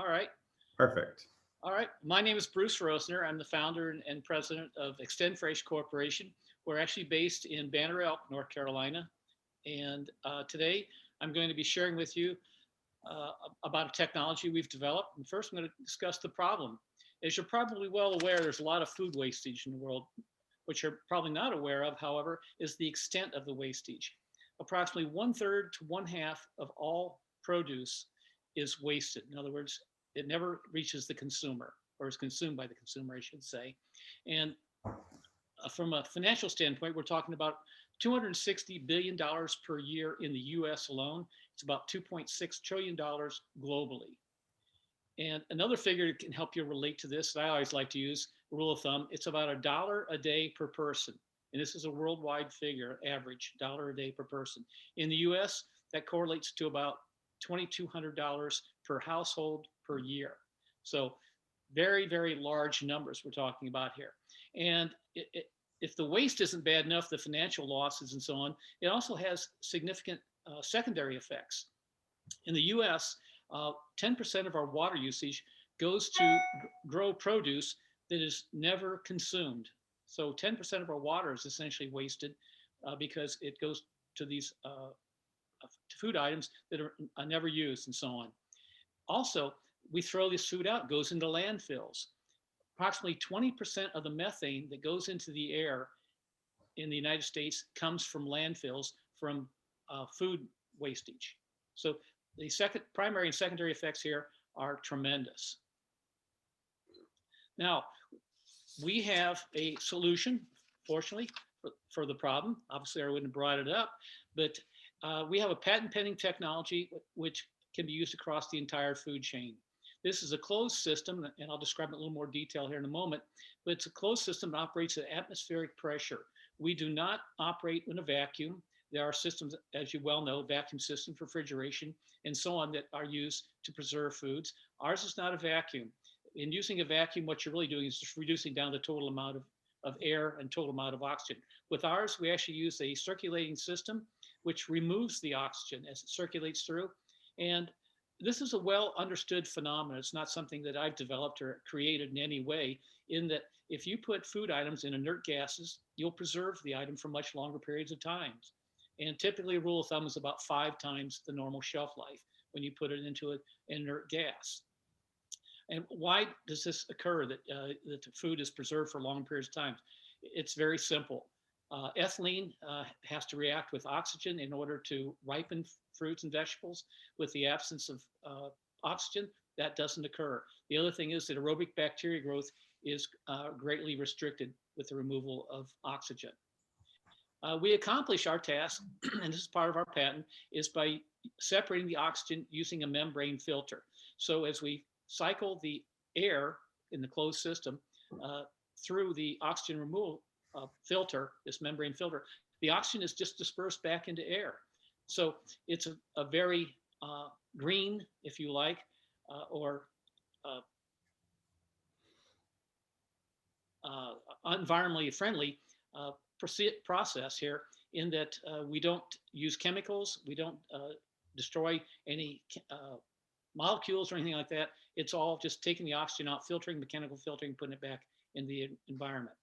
All right. Perfect. All right. My name is Bruce Rosner. I'm the founder and president of EXTENDFRESH Corporation. We're actually based in Banner Elk, North Carolina. And today I'm going to be sharing with you about a technology we've developed. And first, I'm going to discuss the problem. As you're probably well aware, there's a lot of food wastage in the world. What you're probably not aware of, however, is the extent of the wastage. Approximately 1/3 to 1/2 of all produce is wasted. In other words, it never reaches the consumer, or is consumed by the consumer, I should say. And from a financial standpoint, we're talking about $260 billion per year in the US alone. It's about $2.6 trillion globally. And another figure that can help you relate to this that I always like to use, rule of thumb, it's about $1 a day per person. And this is a worldwide figure, average $1 a day per person. In the US, that correlates to about $2,200 per household per year. So very, very large numbers we're talking about here. And if the waste isn't bad enough, the financial losses and so on, it also has significant secondary effects. In the US, 10% of our water usage goes to grow produce that is never consumed. So 10% of our water is essentially wasted because it goes to these food items that are never used and so on. Also, we throw this food out, goes into landfills. Approximately 20% of the methane that goes into the air in the United States comes from landfills from food wastage. So the primary and secondary effects here are tremendous. Now, we have a solution, fortunately, for the problem. Obviously, I wouldn't have brought it up, but we have a patent pending technology which can be used across the entire food chain. This is a closed system, and I'll describe it in a little more detail here in a moment, but it's a closed system that operates at atmospheric pressure. We do not operate in a vacuum. There are systems, as you well know, vacuum systems, refrigeration, and so on that are used to preserve foods. Ours is not a vacuum. In using a vacuum, what you're really doing is just reducing down the total amount of air and total amount of oxygen. With ours, we actually use a circulating system, which removes the oxygen as it circulates through. And this is a well understood phenomenon. It's not something that I've developed or created in any way, in that if you put food items in inert gases, you'll preserve the item for much longer periods of time. And typically, a rule of thumb is about 5 times the normal shelf life when you put it into an inert gas. And why does this occur, that the food is preserved for long periods of time? It's very simple. Ethylene has to react with oxygen in order to ripen fruits and vegetables. With the absence of oxygen, that doesn't occur. The other thing is that aerobic bacteria growth is greatly restricted with the removal of oxygen. We accomplish our task, and this is part of our patent, is by separating the oxygen using a membrane filter. So as we cycle the air in the closed system through the oxygen removal filter, this membrane filter, the oxygen is just dispersed back into air. So it's a very green, if you like, or environmentally friendly process here, in that we don't use chemicals, we don't destroy any molecules or anything like that. It's all just taking the oxygen out, filtering, mechanical filtering, putting it back in the environment.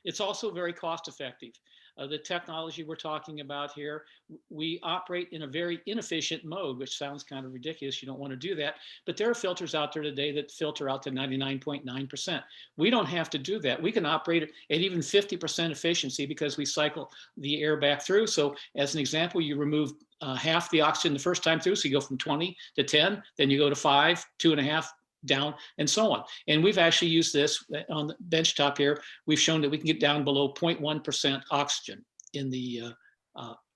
It's also very cost effective. The technology we're talking about here, we operate in a very inefficient mode, which sounds kind of ridiculous. You don't want to do that, but there are filters out there today that filter out to 99.9%. We don't have to do that. We can operate at even 50% efficiency because we cycle the air back through. So as an example, you remove half the oxygen the first time through. So you go from 20 to 10, then you go to 5, 2.5, down, and so on. And we've actually used this on the benchtop here. We've shown that we can get down below 0.1% oxygen in the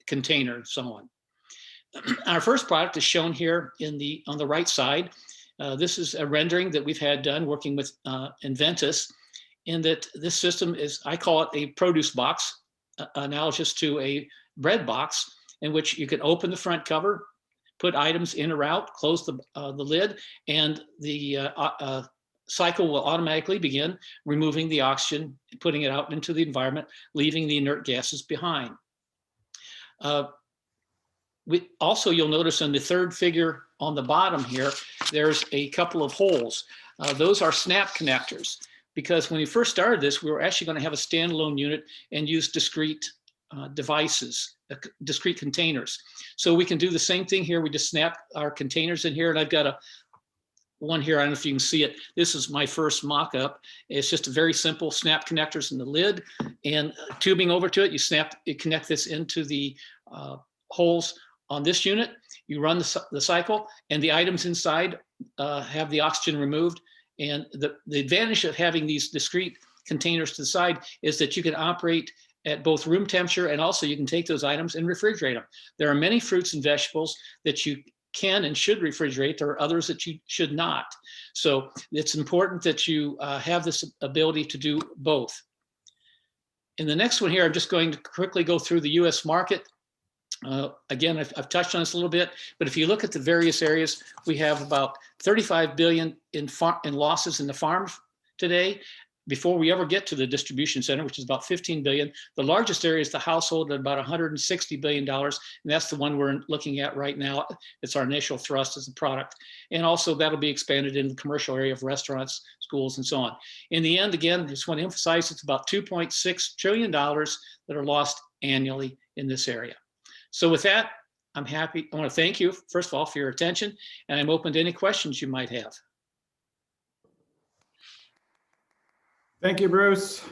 container and so on. Our first product is shown here on the right side. This is a rendering that we've had done working with Inventus, in that this system is, I call it a produce box, analogous to a bread box, in which you can open the front cover, put items in or out, close the lid, and the cycle will automatically begin removing the oxygen, putting it out into the environment, leaving the inert gases behind. You'll notice on the third figure on the bottom here, there's a couple of holes. Those are snap connectors, because when we first started this, we were actually going to have a standalone unit and use discrete devices, discrete containers. So we can do the same thing here. We just snap our containers in here, and I've got one here. I don't know if you can see it. This is my first mock-up. It's just a very simple snap connectors in the lid and tubing over to it. You connect this into the holes on this unit. You run the cycle, and the items inside have the oxygen removed. And the advantage of having these discrete containers to the side is that you can operate at both room temperature, and also you can take those items and refrigerate them. There are many fruits and vegetables that you can and should refrigerate. There are others that you should not. So it's important that you have this ability to do both. In the next one here, I'm just going to quickly go through the US market. Again, I've touched on this a little bit, but if you look at the various areas, we have about 35 billion in losses in the farms today. Before we ever get to the distribution center, which is about 15 billion, the largest area is the household at about $160 billion. And that's the one we're looking at right now. It's our initial thrust as a product. And also that'll be expanded in the commercial area of restaurants, schools, and so on. In the end, again, I just want to emphasize it's about $2.6 trillion that are lost annually in this area. So with that, I'm happy. I want to thank you, first of all, for your attention, and I'm open to any questions you might have. Thank you, Bruce.